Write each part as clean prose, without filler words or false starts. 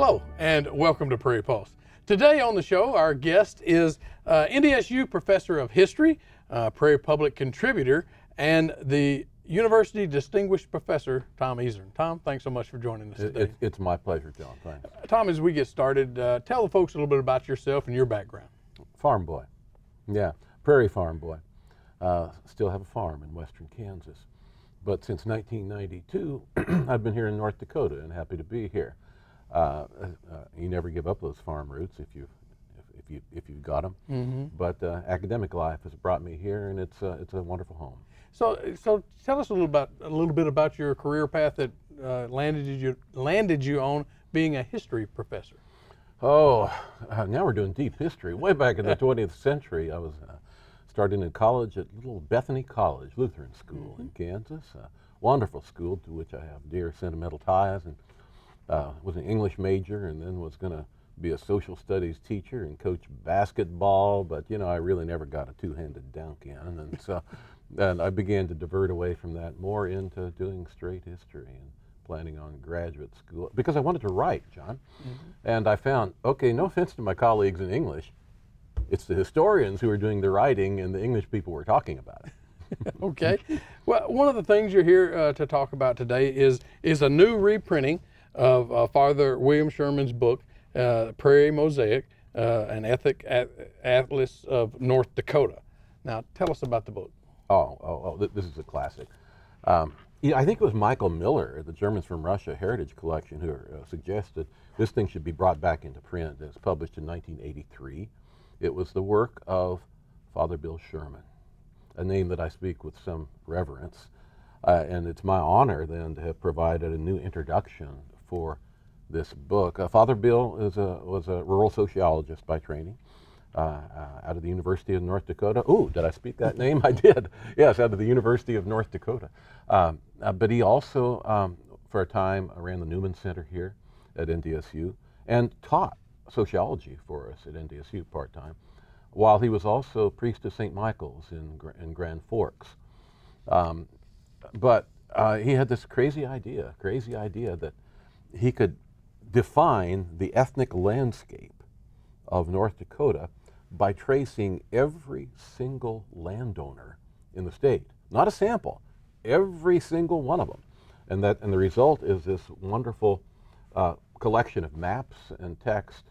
Hello, and welcome to Prairie Pulse. Today on the show, our guest is NDSU Professor of History, Prairie Public contributor, and the University Distinguished Professor, Tom Easern. Tom, thanks so much for joining us today. It's my pleasure, John. Thanks. Tom, as we get started, tell the folks a little bit about yourself and your background. Farm boy. Yeah, prairie farm boy. Still have a farm in western Kansas. But since 1992, I've been here in North Dakota and happy to be here. You never give up those farm roots if you've got them. Mm-hmm. But academic life has brought me here, and it's a wonderful home. So tell us a little bit about your career path that landed you on being a history professor. Oh, now we're doing deep history. Way back in the 20th century, I was starting in college at little Bethany College, Lutheran School in Kansas. Wonderful school to which I have dear sentimental ties, and was an English major, and then was going to be a social studies teacher and coach basketball, but you know, I really never got a two-handed dunk in, and so then I began to divert away from that more into doing straight history and planning on graduate school because I wanted to write, John. And I found, okay, no offense to my colleagues in English, it's the historians who are doing the writing and the English people were talking about it. Okay. Well, one of the things you're here to talk about today is a new reprinting of Father William Sherman's book, Prairie Mosaic, an Ethnic Atlas of North Dakota. Now, tell us about the book. This is a classic. I think it was Michael Miller, the Germans from Russia Heritage Collection, who suggested this thing should be brought back into print. It was published in 1983. It was the work of Father Bill Sherman, a name that I speak with some reverence. And it's my honor then to have provided a new introduction for this book. Father Bill was a rural sociologist by training. Out of the University of North Dakota. Oh, did I speak that name? I did. Yes, out of the University of North Dakota. But he also, for a time, ran the Newman Center here at NDSU and taught sociology for us at NDSU part-time, while he was also priest of St. Michael's in Grand Forks. But he had this crazy idea that he could define the ethnic landscape of North Dakota by tracing every single landowner in the state, not a sample, every single one of them, and the result is this wonderful collection of maps and text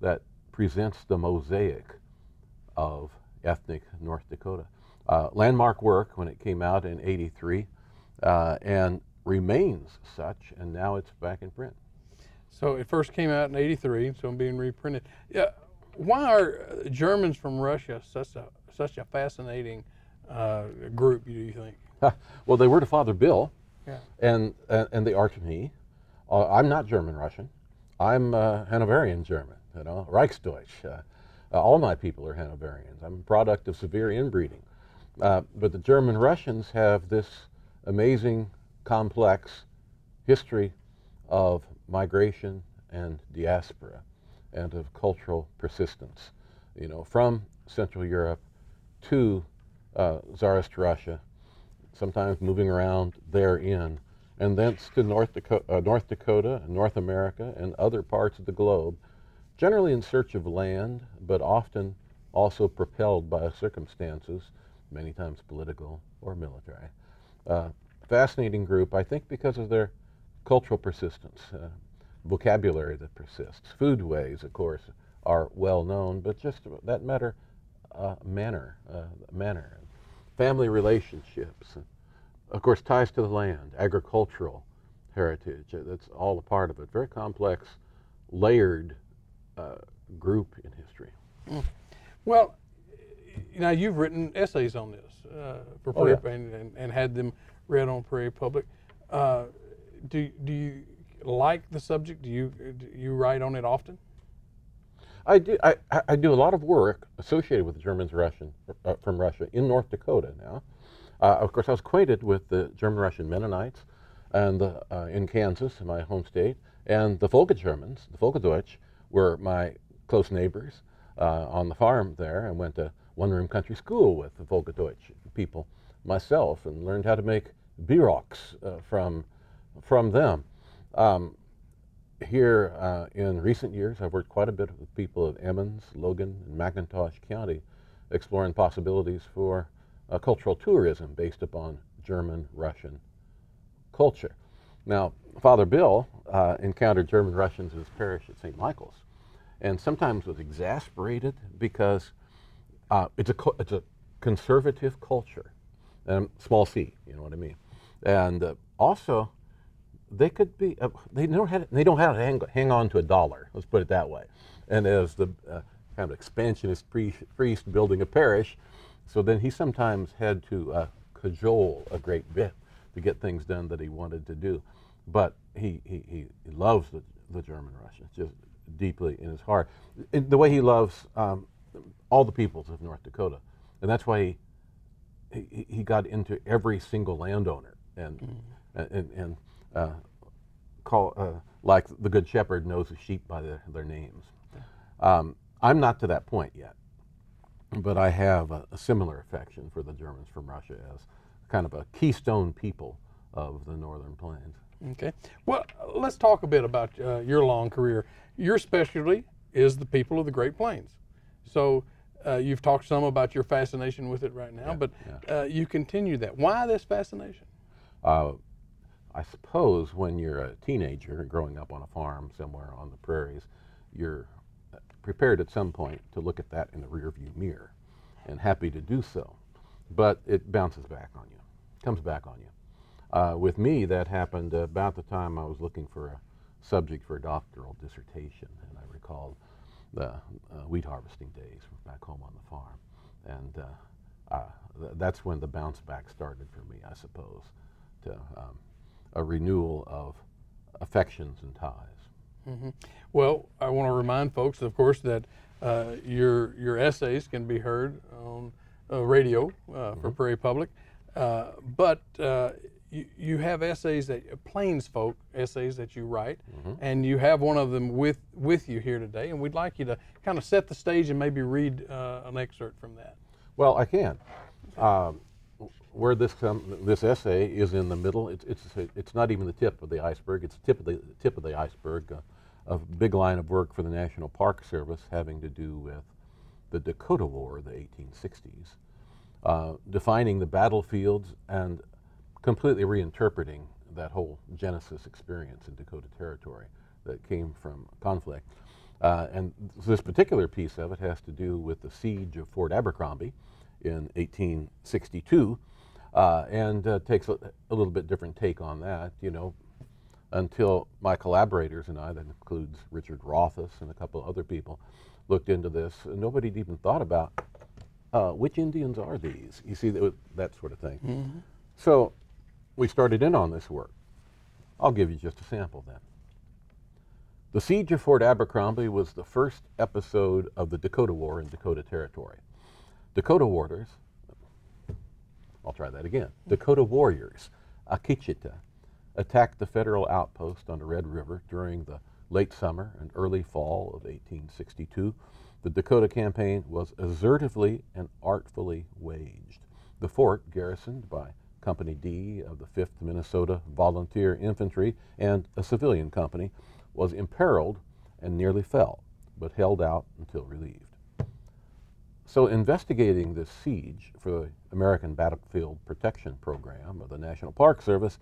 that presents the mosaic of ethnic North Dakota. Landmark work when it came out in '83, and remains such, and now it's back in print. So it first came out in '83, so being reprinted. Yeah. Why are Germans from Russia such a fascinating group, do you think? Well, they were to Father Bill, yeah. and the Archony. I'm not German Russian. I'm Hanoverian German, Reichsdeutsch. All my people are Hanoverians. I'm a product of severe inbreeding. But the German Russians have this amazing, complex history of migration and diaspora, and of cultural persistence, from Central Europe to Tsarist Russia, sometimes moving around therein, and thence to North Dakota, North America, and other parts of the globe, generally in search of land, but often also propelled by circumstances, many times political or military. Fascinating group, I think, because of their cultural persistence. Vocabulary that persists. Foodways, of course, are well known, but just that matter, manner, family relationships, and of course ties to the land, agricultural heritage. That's all a part of it. Very complex, layered group in history. Well, now you've written essays on this for Prairie, and had them read on Prairie Public. Do you like the subject? Do you write on it often? I do. I do a lot of work associated with the Germans from Russia in North Dakota now. Of course, I was acquainted with the German-Russian Mennonites and in Kansas, in my home state, and the Volga-Germans, the Volga-Deutsch, were my close neighbors on the farm there. I went to one-room country school with the Volga-Deutsch people myself and learned how to make bieroks from them. here in recent years, I've worked quite a bit with people of Emmons, Logan, and McIntosh County, exploring possibilities for cultural tourism based upon German-Russian culture. Now, Father Bill encountered German Russians in his parish at St. Michael's, and sometimes was exasperated because it's a conservative culture, small c, you know what I mean, and also they could be they don't have to hang on to a dollar. Let's put it that way. And as the kind of expansionist priest building a parish, so then he sometimes had to cajole a great bit to get things done that he wanted to do. But he loves the German Russians just deeply in his heart, in the way he loves all the peoples of North Dakota, and that's why he got into every single landowner and like the Good Shepherd knows the sheep by their names. I'm not to that point yet, but I have a similar affection for the Germans from Russia as kind of a keystone people of the Northern Plains. Okay. Well, let's talk a bit about your long career. Your specialty is the people of the Great Plains. So you've talked some about your fascination with it right now, but you continue that. Why this fascination? I suppose when you're a teenager growing up on a farm somewhere on the prairies, you're prepared at some point to look at that in the rearview mirror, and happy to do so. But it bounces back on you, comes back on you. With me, that happened about the time I was looking for a subject for a doctoral dissertation, and I recalled the wheat harvesting days back home on the farm, and that's when the bounce back started for me, I suppose, to a renewal of affections and ties. Mm-hmm. Well, I want to remind folks, of course, that your essays can be heard on radio for Prairie Public, but you have essays Plains folk essays that you write, and you have one of them with you here today, and we'd like you to kind of set the stage and maybe read an excerpt from that. Well, I can. Where this essay is in the middle, it's not even the tip of the iceberg. It's the tip of the iceberg. A big line of work for the National Park Service having to do with the Dakota War of the 1860s, defining the battlefields and completely reinterpreting that whole Genesis experience in Dakota Territory that came from conflict. And this particular piece of it has to do with the siege of Fort Abercrombie in 1862, and takes a little bit different take on that, you know, until my collaborators and I, that includes Richard Rothfuss and a couple of other people, looked into this. Nobody had even thought about which Indians are these? You see, that sort of thing. Mm-hmm. So we started in on this work. I'll give you just a sample then. The siege of Fort Abercrombie was the first episode of the Dakota War in Dakota Territory. Dakota warriors, I'll try that again. Dakota warriors, Akichita, attacked the federal outpost on the Red River during the late summer and early fall of 1862. The Dakota campaign was assertively and artfully waged. The fort, garrisoned by Company D of the 5th Minnesota Volunteer Infantry and a civilian company, was imperiled and nearly fell, but held out until relieved. So investigating this siege for the American Battlefield Protection Program of the National Park Service,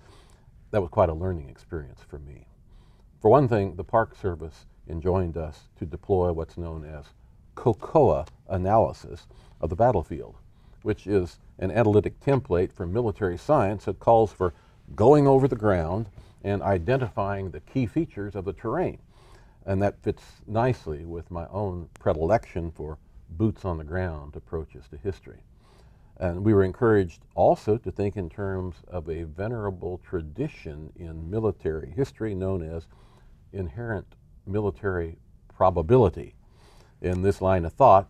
that was quite a learning experience for me. For one thing, the Park Service enjoined us to deploy what's known as COCOA analysis of the battlefield, which is an analytic template for military science that calls for going over the ground and identifying the key features of the terrain. And that fits nicely with my own predilection for boots on the ground approaches to history. And we were encouraged also to think in terms of a venerable tradition in military history known as inherent military probability. In this line of thought,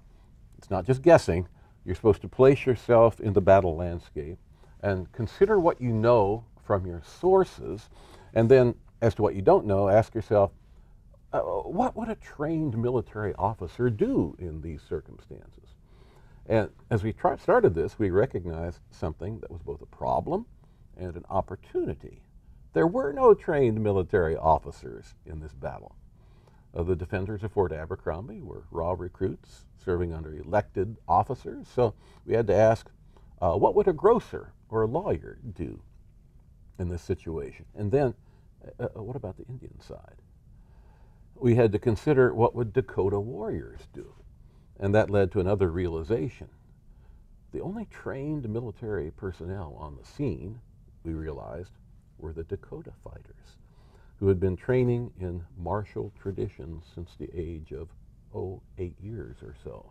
it's not just guessing. You're supposed to place yourself in the battle landscape and consider what you know from your sources, and then as to what you don't know, ask yourself, what would a trained military officer do in these circumstances? And as we started this, we recognized something that was both a problem and an opportunity There were no trained military officers in this battle. The defenders of Fort Abercrombie were raw recruits serving under elected officers. So we had to ask, what would a grocer or a lawyer do in this situation? And then, what about the Indian side? We had to consider, what would Dakota warriors do? And that led to another realization. The only trained military personnel on the scene, we realized, were the Dakota fighters, who had been training in martial traditions since the age of, 8 years or so.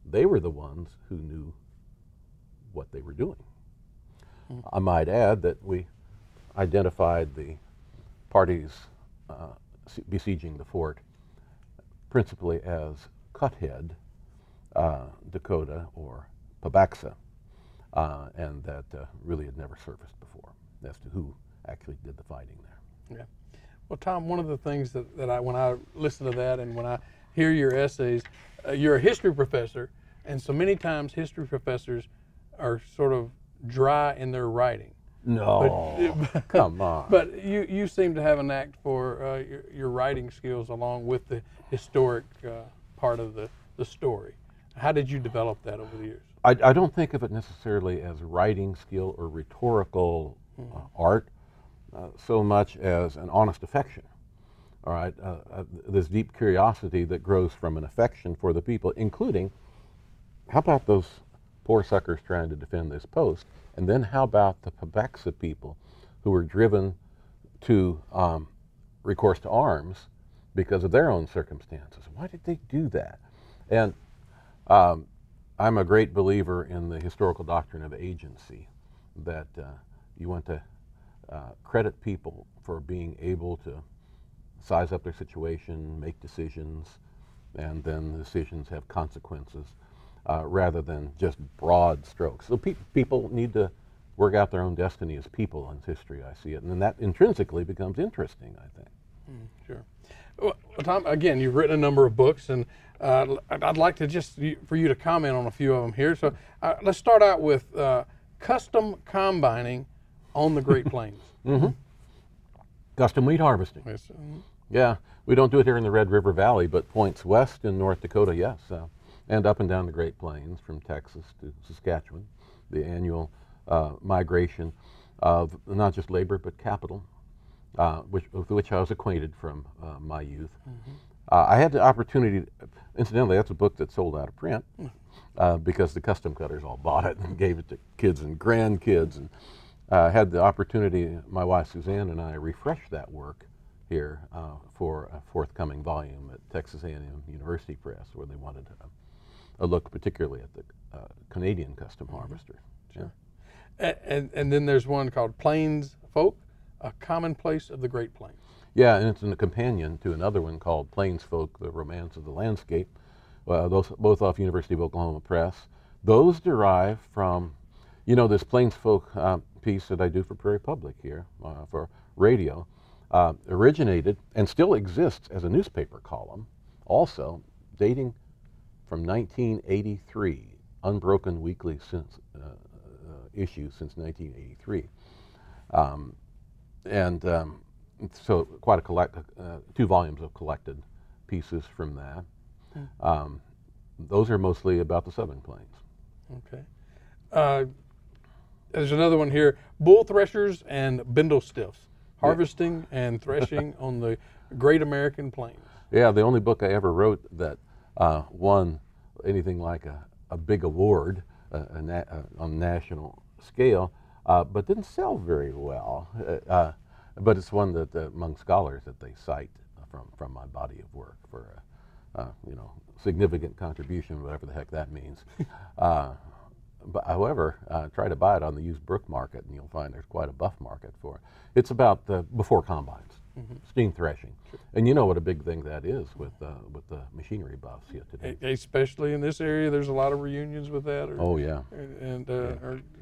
They were the ones who knew what they were doing. I might add that we identified the parties besieging the fort principally as Cuthead, Dakota, or Pabaxa, and that really had never surfaced before as to who actually did the fighting there. Yeah. Well, Tom, one of the things that when I listen to that and when I hear your essays, you're a history professor, and so many times history professors are sort of dry in their writing. No, but, come on. But you seem to have an knack for your writing skills along with the historic part of the story. How did you develop that over the years? I don't think of it necessarily as writing skill or rhetorical art so much as an honest affection. All right, this deep curiosity that grows from an affection for the people, including, how about those poor suckers trying to defend this post? And then how about the Pabaxa people who were driven to recourse to arms because of their own circumstances? Why did they do that? And I'm a great believer in the historical doctrine of agency, that you want to credit people for being able to size up their situation, make decisions, and then the decisions have consequences, rather than just broad strokes. So people need to work out their own destiny as people in history, I see it, and then that intrinsically becomes interesting, I think. Sure. Well, Tom, again, you've written a number of books, and I'd like to for you to comment on a few of them here. So let's start out with custom combining on the Great Plains. Custom wheat harvesting. Yes. Yeah, we don't do it here in the Red River Valley, but points west in North Dakota, yes, and up and down the Great Plains from Texas to Saskatchewan, the annual migration of not just labor but capital, with which I was acquainted from my youth. I had the opportunity, incidentally, that's a book that sold out of print because the custom cutters all bought it and gave it to kids and grandkids, and had the opportunity, my wife Suzanne and I refreshed that work here for a forthcoming volume at Texas A&M University Press, where they wanted a look particularly at the Canadian custom harvester. Sure. Yeah. And then there's one called Plains Folk, A Commonplace of the Great Plains. Yeah, and it's a companion to another one called Plains Folk, The Romance of the Landscape, those both off University of Oklahoma Press. Those derive from, this Plains Folk piece that I do for Prairie Public here for radio, originated and still exists as a newspaper column, also dating from 1983, unbroken weekly issue since 1983. So quite a 2 volumes of collected pieces from that. Those are mostly about the Southern Plains. Okay. There's another one here, Bull Threshers and Bindle Stiffs, Harvesting and Threshing on the Great American Plains. Yeah, the only book I ever wrote that won anything like a big award on national scale, but didn't sell very well. But it's one that among scholars that they cite from my body of work for significant contribution, whatever the heck that means. But however, try to buy it on the used brook market, and you'll find there's quite a buff market for it. It's about before combines, steam threshing, and you know what a big thing that is with the machinery buffs here today. Especially in this area, there's a lot of reunions with that. Oh yeah,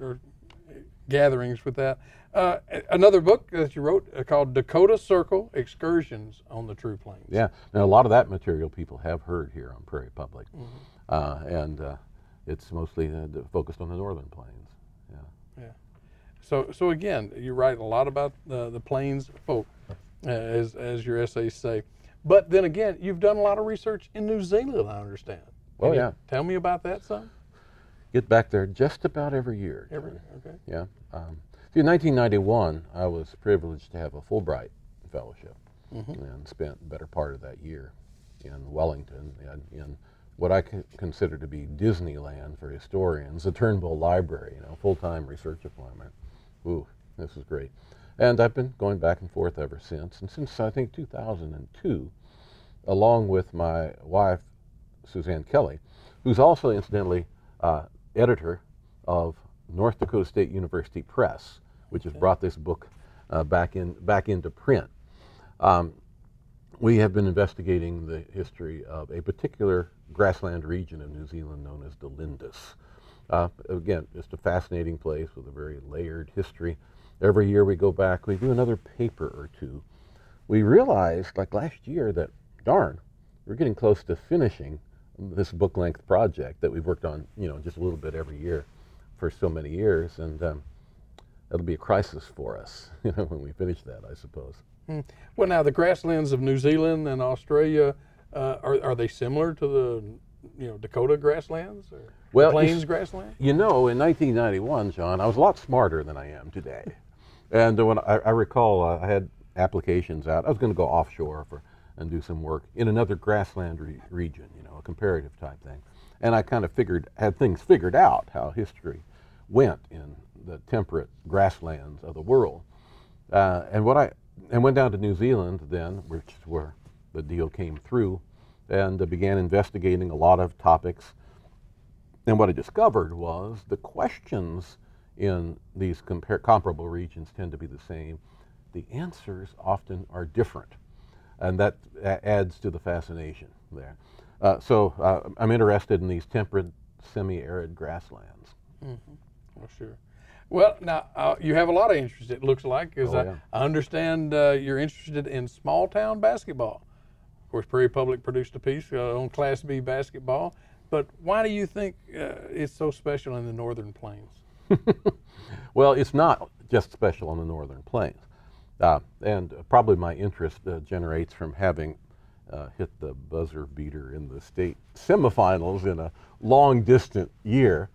or gatherings with that. Another book that you wrote called Dakota Circle, Excursions on the True Plains. Yeah, now a lot of that material people have heard here on Prairie Public, and it's mostly focused on the northern plains. Yeah. So again, you write a lot about the Plains folk, as your essays say. But then again, you've done a lot of research in New Zealand, I understand. Oh, Can yeah. you tell me about that some? Get back there just about every year. Okay. Yeah. See, in 1991, I was privileged to have a Fulbright fellowship and spent the better part of that year in Wellington and in what I consider to be Disneyland for historians, the Turnbull Library, full-time research appointment. Ooh, this is great. And I've been going back and forth ever since. And since, I think, 2002, along with my wife, Suzanne Kelly, who's also, incidentally, editor of North Dakota State University Press, which has brought this book back into print. We have been investigating the history of a particular grassland region of New Zealand known as the Lindis. Again, just a fascinating place with a very layered history. Every year we go back, we do another paper or two. We realized, like last year, that darn, we're getting close to finishing this book-length project that we've worked on, just a little bit every year for so many years, and it'll be a crisis for us, when we finish that, I suppose. Well, now the grasslands of New Zealand and Australia, are they similar to the Dakota grasslands or Well, Plains grasslands? In 1991, John, I was a lot smarter than I am today. And when I recall, I had applications out. I was going to go offshore and do some work in another grassland region, a comparative type thing. And I kind of had things figured out how history went in the temperate grasslands of the world. And went down to New Zealand then, which is where the deal came through, and began investigating a lot of topics. And what I discovered was the questions in these comparable regions tend to be the same. The answers often are different, and that adds to the fascination there. So I'm interested in these temperate, semi-arid grasslands. Well, sure. Well, now you have a lot of interest, it looks like, because I understand you're interested in small-town basketball. Of course, Prairie Public produced a piece on Class B basketball, but why do you think it's so special in the Northern Plains? Well, it's not just special on the Northern Plains. And probably my interest generates from having hit the buzzer beater in the state semifinals in a long distant year.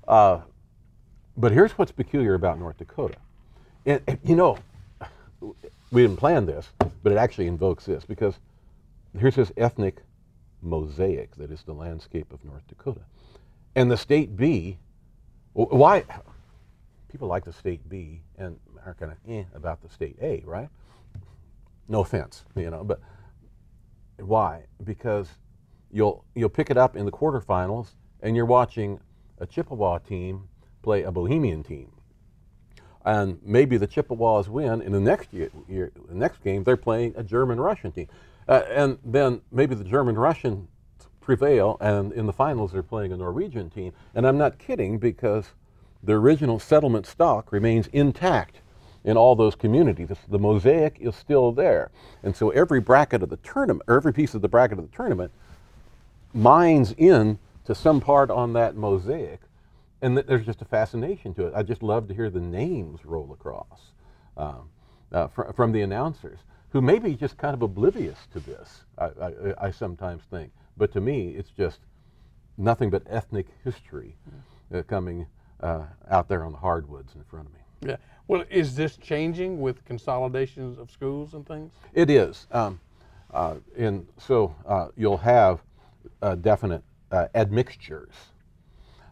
But here's what's peculiar about North Dakota. And, we didn't plan this, but it actually invokes this, because here's this ethnic mosaic that is the landscape of North Dakota. And the state B, why? People like the state B and are kind of about the state A, right? No offense, but why? Because you'll pick it up in the quarterfinals and you're watching a Chippewa team play a Bohemian team. And maybe the Chippewas win, and the next game they're playing a German-Russian team. And then maybe the German-Russian prevail, and in the finals they're playing a Norwegian team. And I'm not kidding, because the original settlement stock remains intact in all those communities. The mosaic is still there. And so every bracket of the tournament, or every piece of the bracket of the tournament, mines in to some part on that mosaic. And there's just a fascination to it. I just love to hear the names roll across from the announcers, who may be just kind of oblivious to this, I sometimes think. But to me, it's just nothing but ethnic history coming out there on the hardwoods in front of me. Yeah. Well, is this changing with consolidations of schools and things? It is. And so you'll have definite admixtures.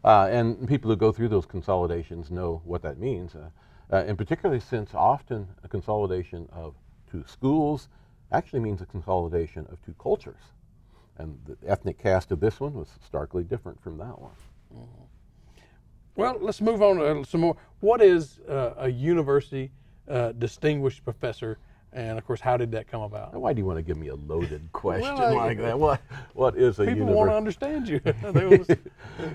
And people who go through those consolidations know what that means. And particularly since often a consolidation of two schools actually means a consolidation of two cultures. And the ethnic cast of this one was starkly different from that one. Well, let's move on to some more. What is a university distinguished professor? And of course, how did that come about? Now, why do you want to give me a loaded question like that? What is a people university? want to understand you.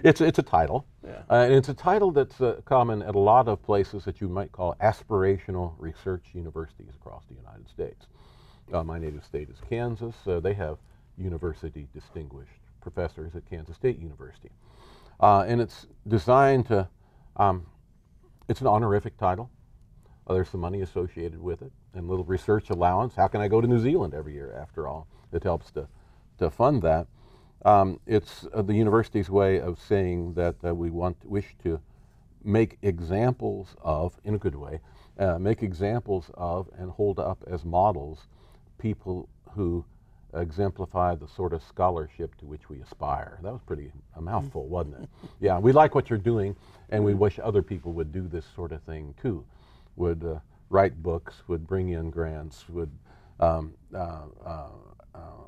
It's a title. Yeah. And it's a title that's common at a lot of places that you might call aspirational research universities across the United States. My native state is Kansas. They have university distinguished professors at Kansas State University. And it's designed to It's an honorific title. There's some money associated with it and a little research allowance. How can I go to New Zealand every year, after all? It helps to fund that. It's the university's way of saying that we wish to make examples of, in a good way, make examples of and hold up as models people who exemplify the sort of scholarship to which we aspire. That was pretty a mouthful, wasn't it? Yeah, we like what you're doing, and we wish other people would do this sort of thing too. Would write books, would bring in grants, would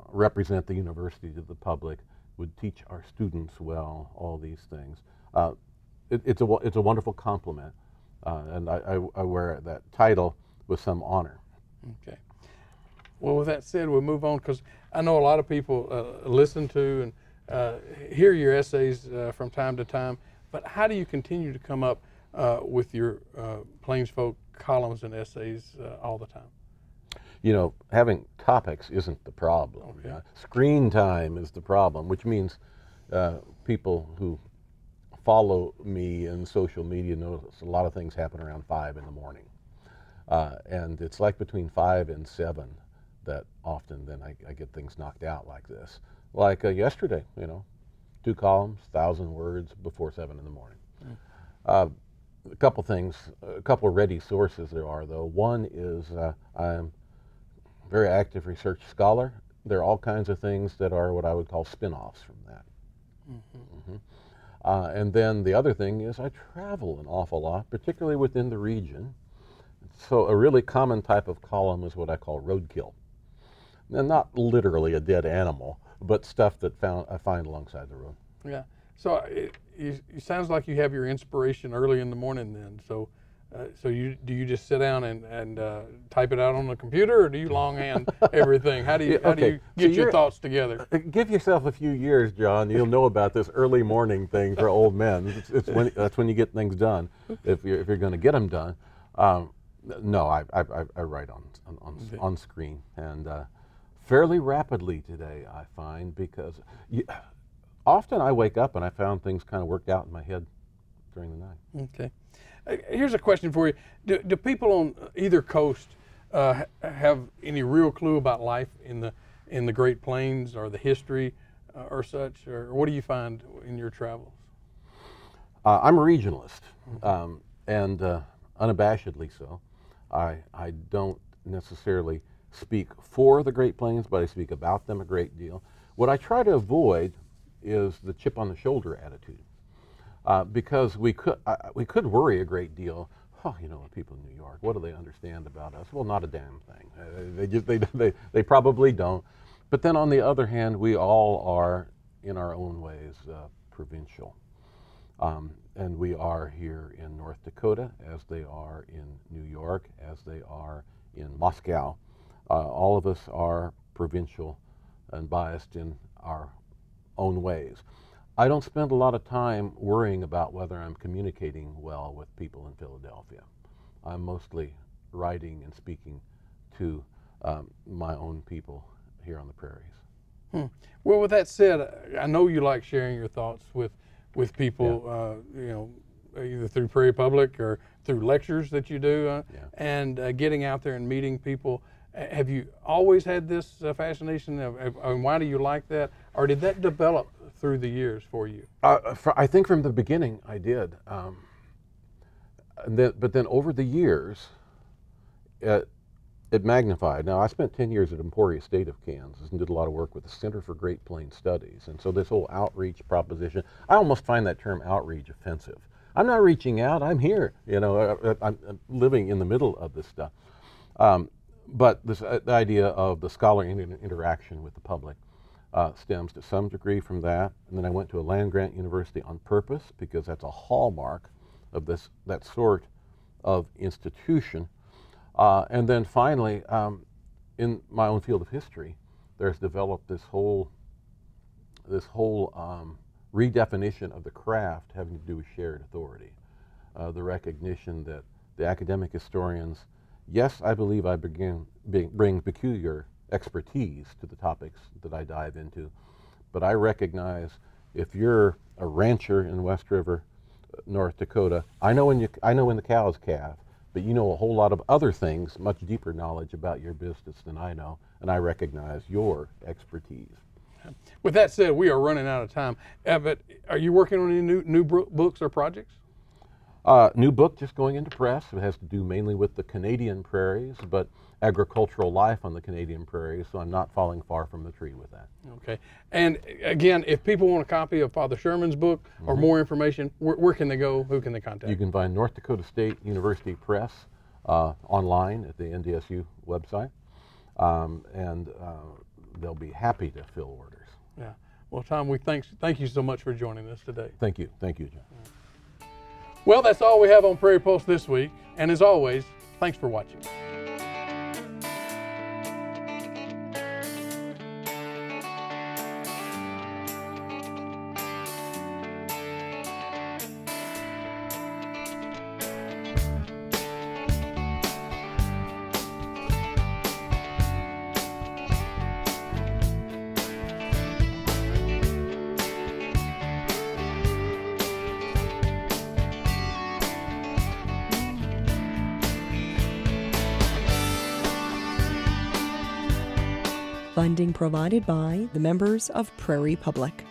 represent the university to the public, would teach our students well, all these things. It's a wonderful compliment, and I wear that title with some honor. Okay. Well, with that said, we'll move on, because I know a lot of people listen to and hear your essays from time to time, but how do you continue to come up with your Plains Folk columns and essays all the time? You know, having topics isn't the problem. Okay. Screen time is the problem, which means people who follow me in social media notice a lot of things happen around 5 in the morning. And it's like between 5 and 7 that often then I get things knocked out like this. Like yesterday, you know, 2 columns, 1,000 words before 7 in the morning. A couple things, a couple ready sources there are, though. One is I'm a very active research scholar. There are all kinds of things that are what I would call spin-offs from that. And then the other thing is I travel an awful lot, particularly within the region. So a really common type of column is what I call roadkill. And not literally a dead animal, but stuff that I find alongside the road. Yeah. So it sounds like you have your inspiration early in the morning then. So do you just sit down and type it out on the computer, or do you longhand everything? How do you get your thoughts together? Give yourself a few years, John. You'll know about this early morning thing for old men. That's when you get things done, if you're going to get them done. No, I write on screen, and fairly rapidly today, I find, because often I wake up and I found things kind of worked out in my head during the night. Okay. Here's a question for you. Do people on either coast have any real clue about life in the Great Plains, or the history or such? Or what do you find in your travels? I'm a regionalist, and unabashedly so. I don't necessarily speak for the Great Plains, but I speak about them a great deal. What I try to avoid is the chip on the shoulder attitude, because we could worry a great deal. Oh, you know, people in New York, what do they understand about us? Well, not a damn thing. They probably don't. But then on the other hand, we all are, in our own ways, provincial. And we are here in North Dakota, as they are in New York, as they are in Moscow. All of us are provincial and biased in our own ways. I don't spend a lot of time worrying about whether I'm communicating well with people in Philadelphia. I'm mostly writing and speaking to my own people here on the prairies. Well, with that said, I know you like sharing your thoughts with people, you know, either through Prairie Public or through lectures that you do, and getting out there and meeting people. Have you always had this fascination, and why do you like that? Or did that develop through the years for you? I think from the beginning I did. But then over the years, it magnified. Now, I spent 10 years at Emporia State of Kansas and did a lot of work with the Center for Great Plains Studies. And so this whole outreach proposition, I almost find that term outreach offensive. I'm not reaching out, I'm here. You know, I'm living in the middle of this stuff. But this the idea of the scholarly interaction with the public stems to some degree from that. And then I went to a land-grant university on purpose, because that's a hallmark of that sort of institution. And then finally, in my own field of history, there's developed this whole redefinition of the craft having to do with shared authority. The recognition that the academic historians, yes, I believe I bring peculiar expertise to the topics that I dive into, but I recognize if you're a rancher in West River, North Dakota. I know when the cows calve, but you know a whole lot of other things, much deeper knowledge about your business than I know, and I recognize your expertise. With that said, we are running out of time. But are you working on any new books or projects? New book just going into press. It has to do mainly with the Canadian prairies, but agricultural life on the Canadian prairies, so I'm not falling far from the tree with that. Okay. And again, if people want a copy of Father Sherman's book or more information, where can they go? Who can they contact? You can find North Dakota State University Press online at the NDSU website, and they'll be happy to fill orders. Yeah. Well, Tom, we thank you so much for joining us today. Thank you. Thank you, John. Well, that's all we have on Prairie Pulse this week. And as always, thanks for watching. Funding provided by the members of Prairie Public.